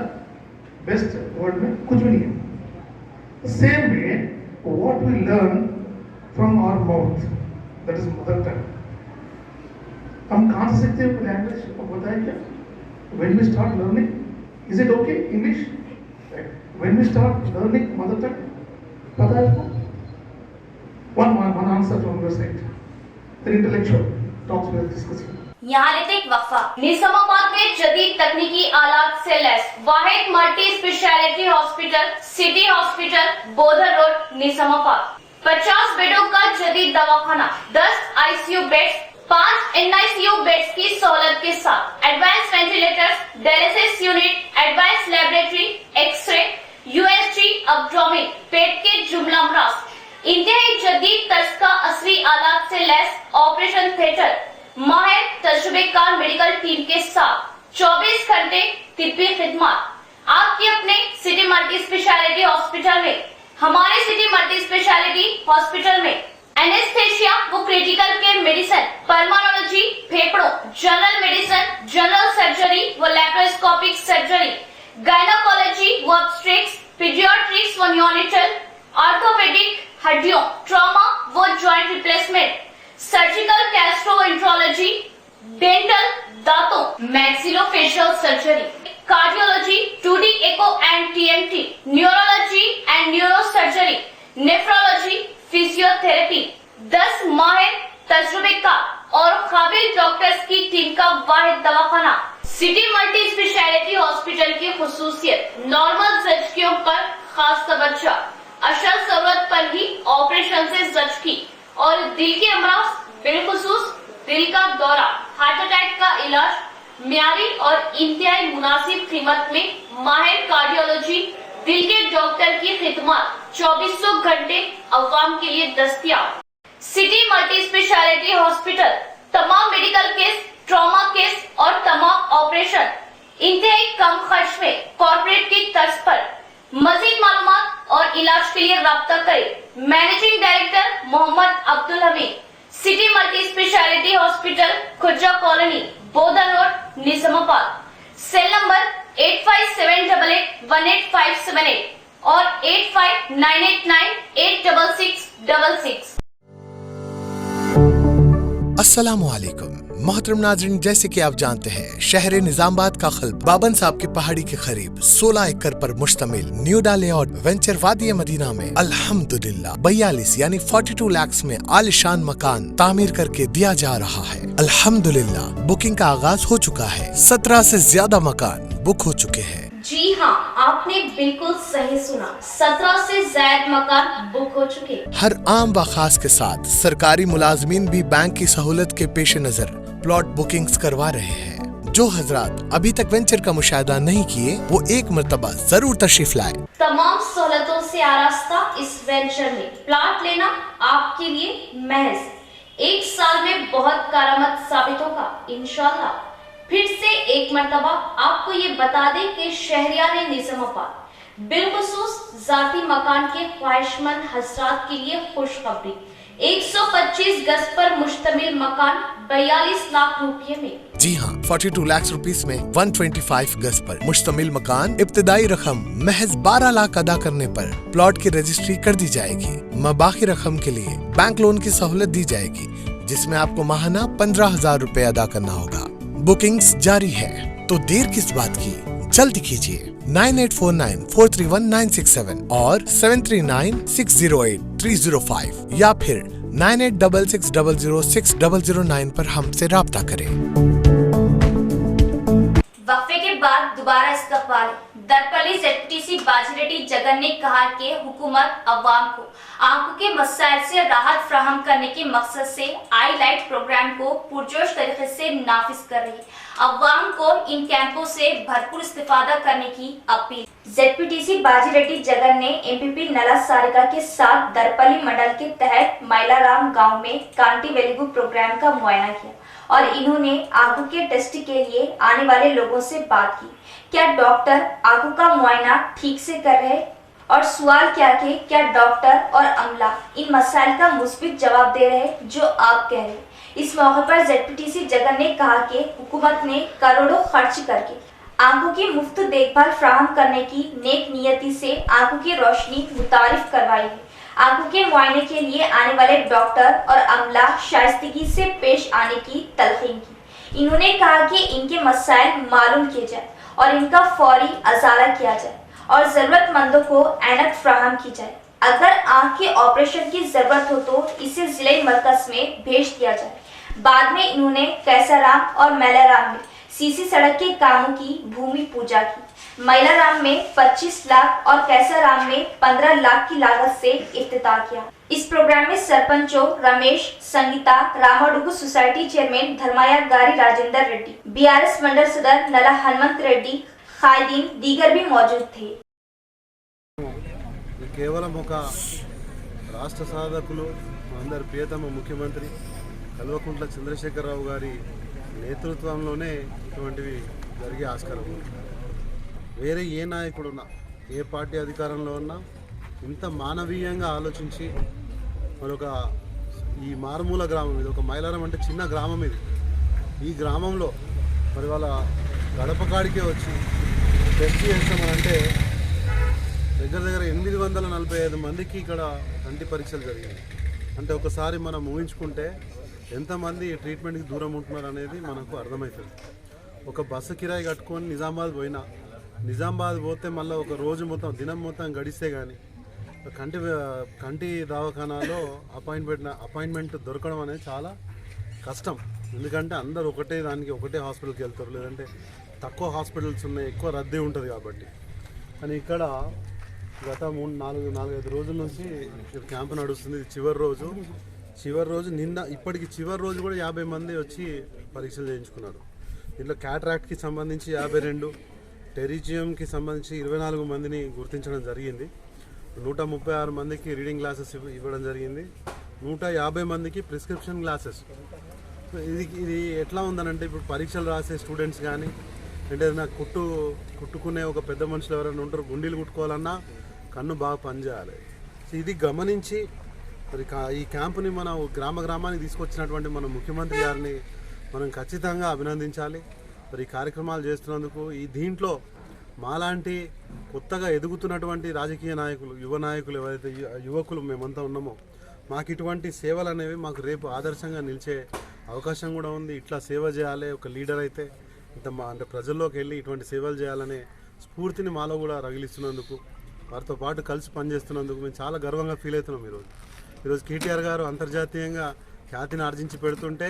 बेस्ट वर्ड में कुछ भी नहीं है। Same way what we learn from our mouth, that is mother tongue. हम कहाँ से सीखते हैं लैंग्वेज? पता है क्या? When we start learning, is it okay English? When we start learning mother tongue, पता है आपको? One answer from your side. The intellectual talks we are discussing. यहाँ लेते एक वक्फा। निजामाबाद में जदीद तकनीकी आलात से लैस वाहिद multi speciality hospital, city hospital, Bodhan road, Nizamabad. 50 बेडों का जदीद दवाखाना, 10 ICU बेड्स, 5 NICU बेड्स की सहूलत के साथ advance ventilators, dialysis unit, advance laboratory, x-ray, USG, abdomen, पेट के जुमला अमराज, इंतहाई जदीद तर्ज का असली आलात से लैस ऑपरेशन थिएटर, माहिर तजुर्बेकार मेडिकल टीम के साथ 24 घंटे तिब्बी खिदमत। आपके अपने सिटी मल्टी स्पेशलिटी हॉस्पिटल में। हमारे सिटी मल्टी स्पेशलिटी हॉस्पिटल में एनेस्थेशिया वो क्रिटिकल केयर मेडिसिन, पल्मोनोलॉजी, फेफड़ों, जनरल मेडिसिन, जनरल सर्जरी व लैप्रोस्कोपिक सर्जरी, गायनोकोलॉजी व ऑब्स्टेट्रिक्स, पीडियाट्रिक्स व न्यूनेटल, ऑर्थोपेडिक, हड्डियों, ट्रॉमा व joint replacement, surgical gastroenterology, dental, दांतों, maxillofacial surgery, cardiology, 2D echo and TMT, neurology and neurosurgery, nephrology, physiotherapy, 10 माहिर तजुर्बेकार और काबिल डॉक्टर्स की टीम का वाहिद दवाखाना। सिटी मल्टी स्पेशलिटी हॉस्पिटल की खुसूसियत, नॉर्मल जचकियों पर खास तवज्जो, अशल जरूरत पर ही ऑपरेशन से जचकी और दिल के अमराज, बिलखुसूस दिल का दौरा, हार्ट अटैक का इलाज म्यारी और इंतहाई मुनासिब कीमत में माहिर कार्डियोलॉजी, दिल के डॉक्टर की खिदमत 2400 घंटे अवाम के लिए दस्तयाब। सिटी मल्टी स्पेशलिटी हॉस्पिटल तमाम मेडिकल केस, ट्रॉमा केस और तमाम ऑपरेशन इंतहाई कम खर्च में कॉर्पोरेट की तर्ज पर। मजीद मालूमात और इलाज के लिए राब्ता करें। Managing director Mohammad Abdul Hameed, city multi speciality hospital, Khurja colony, Bodhar road, Nizamabad. Cell number 8578818578 और 8598986666। अस्सलामुअलैकुम मोहतरम नाज़रीन, जैसे कि आप जानते हैं शहर निजामाबाद का क़ल्ब बाबन साहब की पहाड़ी के करीब 16 एकड़ पर मुश्तमिल न्यू लेआउट वेंचर वादी मदीना में अल्हम्दुलिल्लाह 42 यानी 42 लाख में आलिशान मकान तामीर करके दिया जा रहा है। अल्हम्दुलिल्लाह बुकिंग का आगाज हो चुका है। 17 से ज्यादा मकान बुक हो चुके हैं। जी हाँ, आपने बिल्कुल सही सुना, 17 से ज्यादा मकान बुक हो चुके। हर आम व खास के साथ सरकारी मुलाजमीन भी बैंक की सहूलत के पेश नजर प्लॉट बुकिंग्स करवा रहे हैं। जो हजरात अभी तक वेंचर का मुशाहिदा नहीं किए वो एक मर्तबा जरूर तशरीफ लाए। तमाम सहूलतों से आरास्ता इस वेंचर में प्लॉट लेना आपके लिए महज 1 साल में बहुत करामत साबित होगा इंशाल्लाह। फिर से एक मरतबा आपको ये बता दें कि शहरियार निजामाबाद बिलखुसूस जाती मकान के ख्वाहिशमंद हजरात के लिए खुशखबरी। 125 गज पर मुश्तमिल मकान 42 लाख रुपये में। जी हाँ, 42 लाख रुपीस में 125 गज पर मुश्तमिल मकान। इब्तिदाई रकम महज 12 लाख अदा करने पर प्लॉट की रजिस्ट्री कर दी जाएगी। बाकी रकम के लिए बैंक लोन की सहूलत दी जाएगी, जिसमें आपको माहाना 15,000 रुपए अदा करना होगा। बुकिंग्स जारी है, तो देर किस बात की, जल्दी कीजिए। 9849431967 और 7396083005 या फिर 9866006009 पर हमसे राब्ता करें। वक्फे के बाद दोबारा इस्तकबाल। दरपली ZPTC बाजीरेड्डी जगन ने कहा कि हुकूमत अवाम को आंखों के मसाइल से राहत फराहम करने के मकसद से आई लाइट प्रोग्राम को पुरजोश तरीके से नाफिज कर रही है। अवाम को इन कैंपों से भरपूर इस्तेफादा करने की अपील। ZPTC बाजीरेड्डी जगन ने MPP नला सारिका के साथ दरपली मंडल के तहत मैलाराम गांव में कांटी वेलिगु प्रोग्राम का मुआयना किया और इन्होंने आंखों के टेस्ट के लिए आने वाले लोगों से बात की। क्या डॉक्टर आंखों का मुआयना ठीक से कर रहे और सवाल क्या कि क्या डॉक्टर और अमला इन मसाइल का मुस्बित जवाब दे रहे जो आप कह रहे। इस मौके पर ZPTC जगन ने कहा कि हुकूमत ने करोड़ों खर्च करके आंखों की मुफ्त देखभाल फराहम करने की नेक नियति से आंखों की रोशनी मुतारिफ करवाई है। आंखों के मुआयने के लिए आने वाले डॉक्टर और अमला शाइस्तगी से पेश आने की तलकीन की। इन्होंने कहा कि इनके मसाइल मालूम किए जाए और इनका फौरी अजाला किया जाए और जरूरतमंदों को ऐनक फराहम की जाए। अगर आंख के ऑपरेशन की जरूरत हो तो इसे जिले मरकज में भेज दिया जाए। बाद में इन्होंने कैसाराम और मैलाराम में सीसी सड़क के कामों की भूमि पूजा की। मैलाराम में 25 लाख और कैसाराम में 15 लाख की लागत से इफ्तिताह किया। इस प्रोग्राम में सरपंचों रमेश, संगीता, रामाडुगु सोसाइटी चेयरमैन धर्माया गारी राजेंद्र रेड्डी, BRS मंडल सदर नला हनुमंत रेड्डी, खायदीन दीगर भी मौजूद थे। కేవలం ఒక రాష్ట్ర సాధకులు అందరి ప్రియతమ ముఖ్యమంత్రి కల్వకుంట్ల చంద్రశేఖరరావు గారి నేతృత్వంలోనే ఇటువంటివి జరిగే ఆస్కారం ఉంది. వేరే ఏ నాయకుడున్నా, ఏ పార్టీ అధికారంలో ఉన్నా ఇంత మానవీయంగా ఆలోచించి మరొక ఈ మారుమూల గ్రామం ఇది, ఒక మైలారం అంటే చిన్న గ్రామం ఇది. ఈ గ్రామంలో మరి వాళ్ళ గడప కాడికే వచ్చి టెస్ట్ చేస్తామనంటే దగ్గర 845 మందికి ఇక్కడ కంటి పరీక్షలు జరిగాయి. అంటే ఒకసారి మనం ఊహించుకుంటే ఎంతమంది ట్రీట్మెంట్కి దూరం ఉంటున్నారు అనేది మనకు అర్థమవుతుంది. ఒక బస్సు కిరాయి కట్టుకొని నిజామాబాద్ పోతే మళ్ళీ ఒక రోజు మొత్తం దినం మొత్తం గడిస్తే కానీ కంటి దవాఖానాలో అపాయింట్మెంట్ దొరకడం అనేది చాలా కష్టం. ఎందుకంటే అందరూ ఒకటే హాస్పిటల్కి వెళ్తారు, లేదంటే తక్కువ హాస్పిటల్స్ ఉన్నాయి, ఎక్కువ రద్దీ ఉంటుంది కాబట్టి. కానీ ఇక్కడ గత 4-5 రోజుల నుంచి క్యాంపు నడుస్తుంది. చివరి రోజు నిన్న ఇప్పటికి చివరి రోజు కూడా 50 మంది వచ్చి పరీక్షలు చేయించుకున్నారు. దీంట్లో క్యాటరాక్ట్కి సంబంధించి 52, టెరిజియంకి సంబంధించి 24 మందిని గుర్తించడం జరిగింది. 136 మందికి రీడింగ్ గ్లాసెస్ ఇవ్వడం జరిగింది. 150 మందికి ప్రిస్క్రిప్షన్ గ్లాసెస్. ఇది ఎట్లా ఉందనంటే ఇప్పుడు పరీక్షలు రాసే స్టూడెంట్స్ కానీ అంటే ఏదైనా కుట్టుకునే ఒక పెద్ద మనుషులు ఎవరైనా ఉంటారు, గుండీలు కుట్టుకోవాలన్నా కన్ను బాగా పనిచేయాలి. సో ఇది గమనించి మరి ఈ క్యాంపుని మన గ్రామానికి తీసుకొచ్చినటువంటి మన ముఖ్యమంత్రి గారిని మనం ఖచ్చితంగా అభినందించాలి. మరి ఈ కార్యక్రమాలు చేస్తున్నందుకు. దీంట్లో మాలాంటి కొత్తగా ఎదుగుతున్నటువంటి రాజకీయ నాయకులు, యువ నాయకులు ఎవరైతే యువకులు మేమంతా ఉన్నామో మాకు ఇటువంటి సేవలు అనేవి మాకు రేపు ఆదర్శంగా నిలిచే అవకాశం కూడా ఉంది. ఇట్లా సేవ చేయాలి, ఒక లీడర్ అయితే అంటే ప్రజల్లోకి వెళ్ళి ఇటువంటి సేవలు చేయాలనే స్ఫూర్తిని మాలో కూడా రగిలిస్తున్నందుకు, వారితో పాటు కలిసి పనిచేస్తున్నందుకు మేము చాలా గర్వంగా ఫీల్ అవుతున్నాం. ఈరోజు KTR గారు అంతర్జాతీయంగా ఖ్యాతిని ఆర్జించి పెడుతుంటే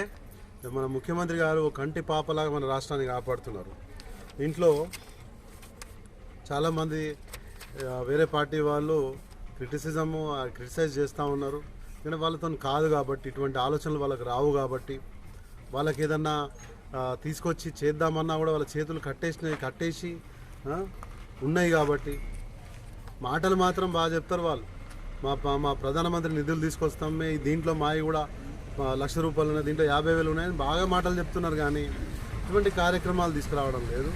మన ముఖ్యమంత్రి గారు కంటి పాపలాగా మన రాష్ట్రాన్ని కాపాడుతున్నారు. దీంట్లో చాలామంది వేరే పార్టీ వాళ్ళు క్రిటిసైజ్ చేస్తూ ఉన్నారు. కానీ వాళ్ళతో కాదు కాబట్టి, ఇటువంటి ఆలోచనలు వాళ్ళకి రావు కాబట్టి, వాళ్ళకి ఏదన్నా తీసుకొచ్చి చేద్దామన్నా కూడా వాళ్ళ చేతులు కట్టేసి ఉన్నాయి కాబట్టి మాటలు మాత్రం బాగా చెప్తారు వాళ్ళు. మా ప్రధానమంత్రి నిధులు తీసుకొస్తాం, దీంట్లో మావి కూడా 1,00,000 రూపాయలు ఉన్నాయి, దీంట్లో 50,000 ఉన్నాయని బాగా మాటలు చెప్తున్నారు. కానీ ఇటువంటి కార్యక్రమాలు తీసుకురావడం లేదు.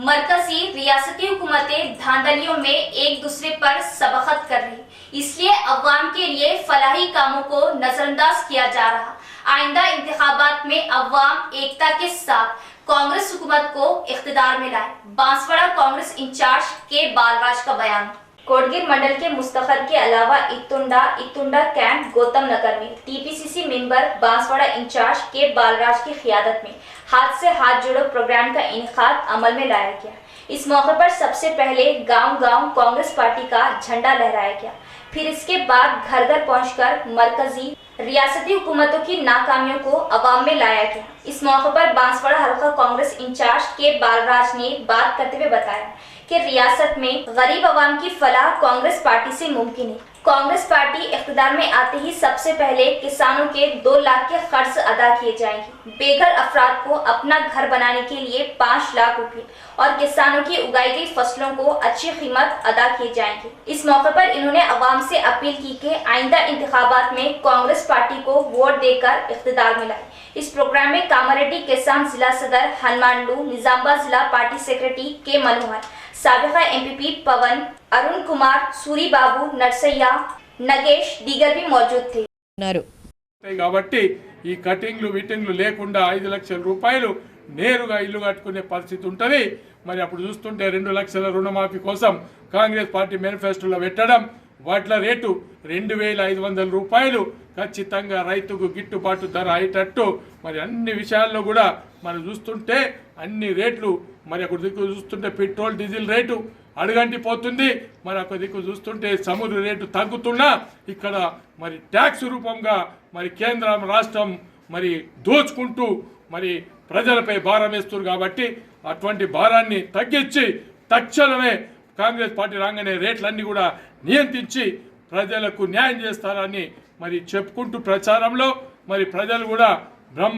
मरकजी रियासती हुकूमतें धांधलियों में एक दूसरे पर सबकत कर रही, इसलिए अवाम के लिए फलाही कामों को नजरअंदाज किया जा रहा। आइंदा इंतखाबात में अवाम एकता के साथ कांग्रेस हुकूमत को इख्तिदार में लाए। बांसवाड़ा कांग्रेस इंचार्ज के बालराज का बयान। कोटगिर मंडल के मुस्तखर के अलावा इतुंडा कैंट गौतम नगर में टीपीसीसी मेंबर बांसवाड़ा इंचार्ज के बालराज की क़ियादत में हाथ से हाथ जोड़ो प्रोग्राम का इनेकाद अमल में लाया गया। इस मौके पर सबसे पहले गांव-गांव कांग्रेस पार्टी का झंडा लहराया गया। फिर इसके बाद घर घर पहुंचकर मरकजी रियासती हुकूमतों की नाकामियों को अवाम में लाया गया। इस मौके पर बांसवाड़ा हल्का कांग्रेस इंचार्ज के बालराज ने बात करते हुए बताया कि रियासत में गरीब अवाम की फलाह कांग्रेस पार्टी से मुमकिन है। कांग्रेस पार्टी इख्तिदार में आते ही सबसे पहले किसानों के 2 लाख के कर्ज अदा किए जाएंगे। बेघर अफराद को अपना घर बनाने के लिए 5 लाख रुपए और किसानों की उगाई गई फसलों को अच्छी कीमत अदा किए जाएंगे। इस मौके पर इन्होंने अवाम से अपील की कि आइंदा इंतखाबात में कांग्रेस पार्टी को वोट देकर इख्तिदार में लाए। इस प्रोग्राम में कामारेड्डी किसान जिला सदर हनुमानलू, निजामाबाद जिला पार्टी सेक्रेटरी के मनोहर, साबिका एमपीपी पवन, अरुण कुमार, सूरी बाबू, नरसैया, नगेश दीगर भी मौजूद थे। కాబట్టి ఈ కటింగ్లు మీటింగ్లు లేకుండా 5 లక్షల రూపాయలు నేరుగా ఇల్లు కట్టుకునే పరిస్థితి ఉంటుంది. మరి అప్పుడు చూస్తుంటే 2 లక్షల రుణమాఫీ కోసం కాంగ్రెస్ పార్టీ మేనిఫెస్టోలో పెట్టడం, వడ్ల రేటు 2500 రూపాయలు ఖచ్చితంగా రైతుకు గిట్టుబాటు ధర అయ్యేటట్టు మరి అన్ని విషయాల్లో కూడా మనం చూస్తుంటే అన్ని రేట్లు మరి ఒక దిక్కు చూస్తుంటే పెట్రోల్ డీజిల్ రేటు అడుగంటిపోతుంది, మరి ఒక దిక్కు చూస్తుంటే సముద్ర రేటు తగ్గుతున్నా ఇక్కడ మరి ట్యాక్స్ రూపంగా మరి కేంద్రం రాష్ట్రం మరి దోచుకుంటూ మరి ప్రజలపై భారం వేస్తున్నారు. కాబట్టి అటువంటి భారాన్ని తగ్గించి తక్షణమే కాంగ్రెస్ పార్టీ రాగానే రేట్లన్నీ కూడా నియంత్రించి ప్రజలకు న్యాయం చేస్తారని మరి చెప్పుకుంటూ ప్రచారంలో మరి ప్రజలు కూడా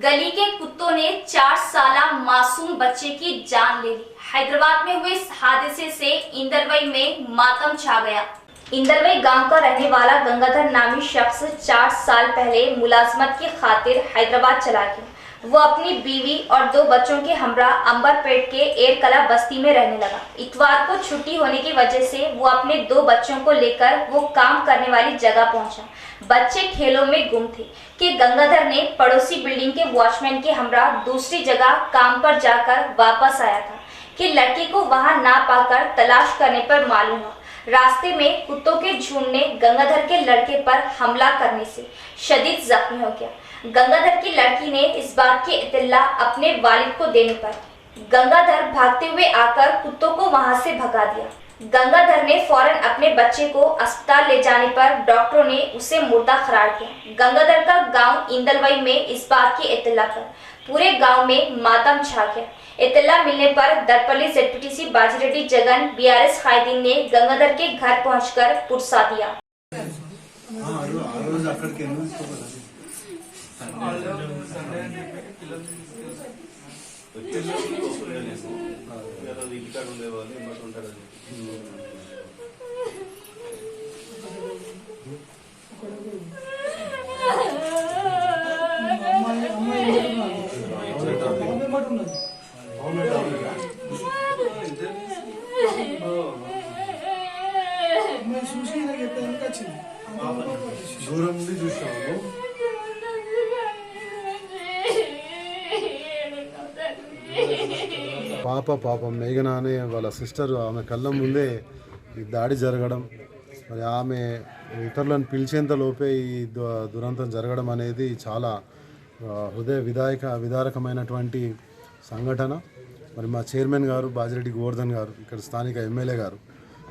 गली के कुत्तों ने 4 साला मासूम बच्चे की जान ले ली। हैदराबाद में हुए इस हादसे से इंदलवई में मातम छा गया। इंदलवई गांव का रहने वाला गंगाधर नामी शख्स 4 साल पहले मुलाजमत की खातिर हैदराबाद चला गया। वो अपनी बीवी और 2 बच्चों के हमरा अंबरपेट के एरकला बस्ती में रहने लगा। इतवार को छुट्टी होने की वजह से वो अपने 2 बच्चों को लेकर वो काम करने वाली जगह पहुंचा। बच्चे खेलों में गुम थे कि गंगाधर ने पड़ोसी बिल्डिंग के वॉचमैन के हमरा दूसरी जगह काम पर जाकर वापस आया था कि लड़की को वहां ना पाकर तलाश करने पर मालूम हुआ रास्ते में कुत्तों के झुंड ने गंगाधर के लड़के पर हमला करने से शदीद जख्मी हो गया। गंगाधर की लड़की ने इस बात की इत्तला अपने वालिद को देने पर गंगाधर भागते हुए आकर कुत्तों को वहां से भगा दिया। गंगाधर ने फौरन अपने बच्चे को अस्पताल ले जाने पर डॉक्टरों ने उसे मुर्दा करार दिया। गंगाधर का गांव इंदलवई में इस बात की इत्तला पर पूरे गांव में मातम छा गया। इत्तला मिलने पर दरपल्ली ZPTC बाजीरेड्डी जगन BRS कायदीन ने गंगाधर के घर पहुंचकर पुरसा दिया। దూరం నుండి చూసాము. పాపం మేఘన అనే వాళ్ళ సిస్టర్ ఆమె కళ్ళ ముందే ఈ దాడి జరగడం, మరి ఆమె ఇతరులను పిలిచేంత లోపే ఈ దురంతం జరగడం అనేది చాలా హృదయ విదారకమైనటువంటి సంఘటన. మరి మా చైర్మన్ గారు బాజిరెడ్డి గోవర్ధన్ గారు, ఇక్కడ స్థానిక ఎమ్మెల్యే గారు,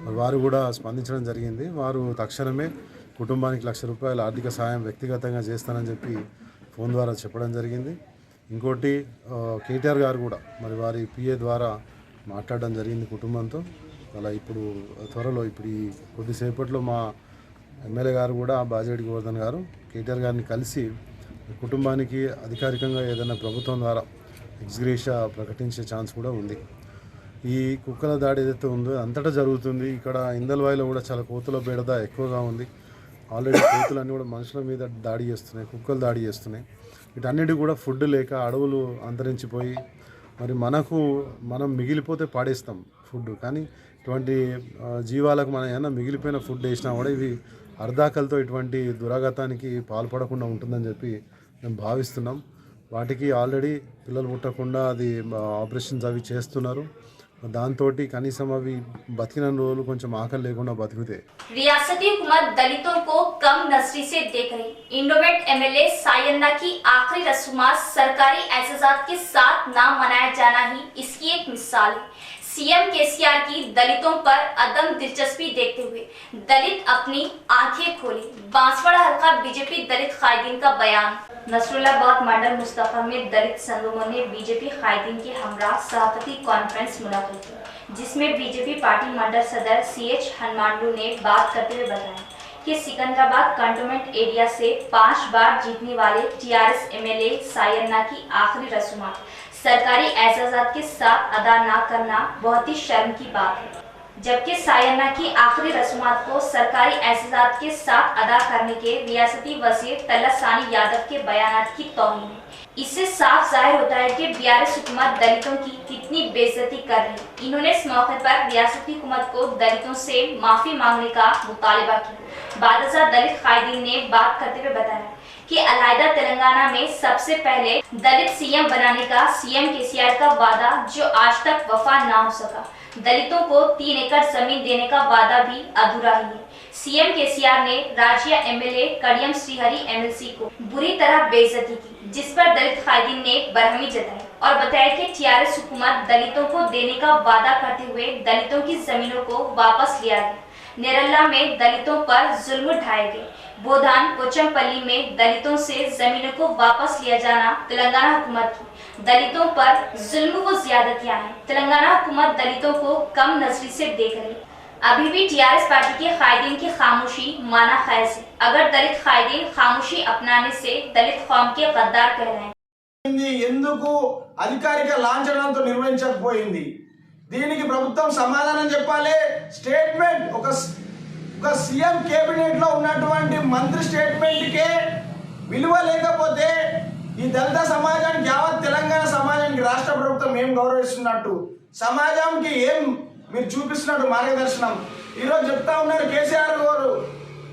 మరి వారు కూడా స్పందించడం జరిగింది. వారు తక్షణమే కుటుంబానికి ₹1,00,000 ఆర్థిక సాయం వ్యక్తిగతంగా చేస్తానని చెప్పి ఫోన్ ద్వారా చెప్పడం జరిగింది. ఇంకోటి కేటీఆర్ గారు కూడా మరి వారి PA ద్వారా మాట్లాడడం జరిగింది కుటుంబంతో. అలా ఇప్పుడు త్వరలో ఈ కొద్దిసేపట్లో మా ఎమ్మెల్యే గారు కూడా బాజిరెడ్డి గోవర్ధన్ గారు కేటీఆర్ గారిని కలిసి కుటుంబానికి అధికారికంగా ఏదైనా ప్రభుత్వం ద్వారా ఎక్స్గ్రేషియా ప్రకటించే ఛాన్స్ కూడా ఉంది. ఈ కుక్కల దాడి ఏదైతే ఉందో అంతటా జరుగుతుంది. ఇక్కడ ఇందల్వాయిలో కూడా చాలా కోతుల బెడద ఎక్కువగా ఉంది. ఆల్రెడీ కోతులన్నీ కూడా మనుషుల మీద దాడి చేస్తున్నాయి, కుక్కలు దాడి చేస్తున్నాయి. వీటన్నిటి కూడా ఫుడ్ లేక అడవులు అంతరించిపోయి మరి మనం మిగిలిపోతే పాడేస్తాం ఫుడ్, కానీ ఇటువంటి జీవాలకు మనం ఏమైనా మిగిలిపోయిన ఫుడ్ వేసినా కూడా ఇవి అర్ధాకలతో ఇటువంటి దురాఘాతానికి పాల్పడకుండా ఉంటుందని చెప్పి మేము భావిస్తున్నాం. వాటికి ఆల్రెడీ పిల్లలు పుట్టకుండా అది ఆపరేషన్స్ అవి చేస్తున్నారు. దాంతో కనీసం అవి బతికిన రోజులు కొంచెం ఆకలి లేకుండా బతుకుతాయి. रियासती हुकूमत दलितों को कम नजरी से देख रही। इंडोमेट एमएलए सायन्ना की आखिरी रसूमात सरकारी एहसास के साथ ना मनाया जाना ही इसकी एक मिसाल है। सीएम केसीआर की दलितों पर अदम दिलचस्पी देखते हुए दलित अपनी आंखें खोले। बांसवाड़ा हल्का बीजेपी दलित कायदीन का बयान। नसरुल्लाबाद मंडल मुस्तफा में दलित संगठनों ने बीजेपी कायदीन के हमरा सभापति कॉन्फ्रेंस मुनाकिद की, जिसमें बीजेपी पार्टी मंडल सदर CH हनुमानलू ने बात करते हुए बताया कि सिकंदराबाद कंटोनमेंट एरिया से 5 बार जीतने वाले TRS MLA सायन्ना की आखिरी रसूमात सरकारी एजाज़त के साथ अदा न करना बहुत ही शर्म की बात है। जबकि सायन्ना की आखिरी रसूमात को सरकारी एजाज़त के साथ अदा करने के रियासती वज़ीर तलसानी यादव के बयानात की तौहीन है। इससे साफ जाहिर होता है कि BRS हुकूमत दलितों की कितनी बेइज्जती कर रही है। इन्होंने इस मौके पर रियासती हुकूमत को दलितों से माफी मांगने का मुतालबा किया। बादशाह दलित कायदीन ने बात करते हुए बताया कि अलहदा तेलंगाना में सबसे पहले दलित CM बनाने का CM केसीआर का वादा जो आज तक वफा ना हो सका। दलितों को 3 एकड़ जमीन देने का वादा भी अधूरा ही है। CM केसीआर ने राज्य MLA कड़ियम श्रीहरि MLC को बुरी तरह बेइज्जती की, जिस पर दलित कायदीन ने बरहमी जताई और बताया कि TRS हुकूमत दलितों को देने का वादा करते हुए दलितों की जमीनों को वापस लिया गया। नेरल्ला में दलितों पर जुल्म ढाए गए। बोधान पोचमपल्ली में दलितों से जमीनों को वापस लिया जाना तेलंगाना हुकूमत की दलितों पर जुल्म व ज्यादतियां हैं। तेलंगाना हुकूमत दलितों को कम नजरी से देख रही। अभी भी TRS पार्टी के कायदीन की खामोशी माना खैज है। अगर दलित कायदीन खामोशी अपनाने से दलित कौम के गद्दार कहलाएं। ఎందుకు అధికారిక లాంఛనంతో నిర్వహించకపోయింది? దీనికి ప్రభుత్వం సమాధానం చెప్పాలి. స్టేట్మెంట్ ఒక సీఎం కేబినెట్ లో ఉన్నటువంటి మంత్రి స్టేట్మెంట్ కే విలువ లేకపోతే ఈ దళిత సమాజానికి యావత్ తెలంగాణ సమాజానికి రాష్ట్ర ప్రభుత్వం ఏం గౌరవిస్తున్నట్టు, సమాజానికి ఏం మీరు చూపిస్తున్నట్టు మార్గదర్శనం ఈ రోజు చెప్తా ఉన్నారు. కేసీఆర్ గారు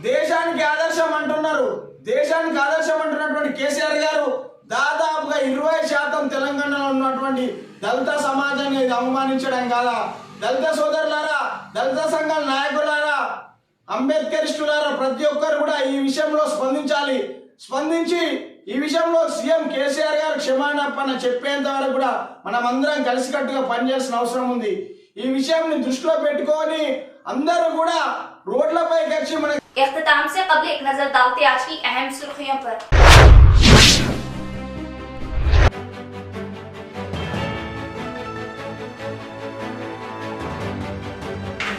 దేశానికి ఆదర్శం అంటున్నారు. దేశానికి ఆదర్శం అంటున్నటువంటి కేసీఆర్ గారు దాదాపుగా 20% తెలంగాణలో ఉన్నటువంటి దళిత సమాజాన్ని అవమానించడం కాదా? దళిత సోదరులారా, దళిత సంఘాల నాయకులారా, అంబేద్కరిస్టులారా, ప్రతి ఒక్కరు కూడా ఈ విషయంలో స్పందించాలి. స్పందించి ఈ విషయంలో సీఎం కేసీఆర్ గారు క్షమాపణ చెప్పేంత వరకు కూడా మనం అందరం కలిసికట్టుగా పనిచేయాల్సిన అవసరం ఉంది. ఈ విషయాన్ని దృష్టిలో పెట్టుకొని అందరూ కూడా రోడ్లపైకి వచ్చి మన इख्तिताम से कबल एक नजर डालते आज की अहम सुर्खियों पर।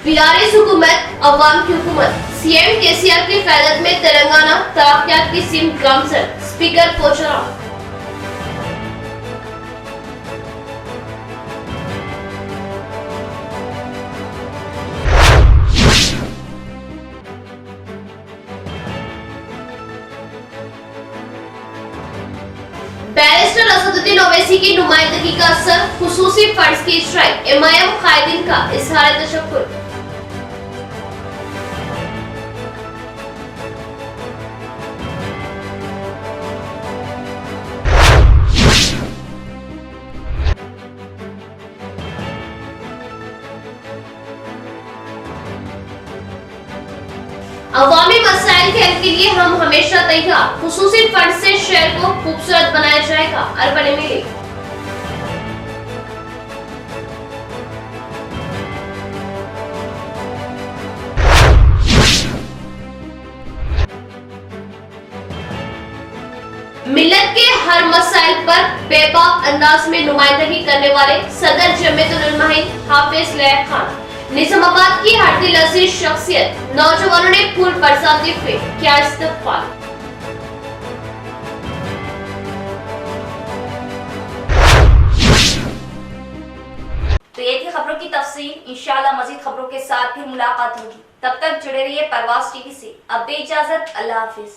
BRS हुकूमत अवाम की हुकूमत। CM केसीआर की क़यादत में तेलंगाना तरक्यात की सिम गामसर। स्पीकर पोचाराम। बैरिस्टर असदुद्दीन ओवैसी की नुमाइंदगी का असर, खुसूसी फंड्स की स्ट्राइक, MIM कायदीन का इजहार तशक्कुर। अवामी मसाइल के हल के लिए हम हमेशा तैयार। खुसूसी फंड से शहर को खूबसूरत बनाया जाएगा। Urban MLA. मिल्लत के हर मसाइल पर बेबाक अंदाज में नुमाइंदगी करने वाले सदर जमीयतुल उलमा हिंद हाफिज लैयक खान। निजामाबाद की हड्डी लजीज शख्सियत, नौजवानों ने फूल बरसाते हुए किया इस्तकबाल। तो ये थी खबरों की तफसील। इंशाल्लाह मजीद खबरों के साथ फिर मुलाकात होगी। तब तक जुड़े रहिए परवाज़ टीवी से। अब दे इजाजत, अल्लाह हाफिज।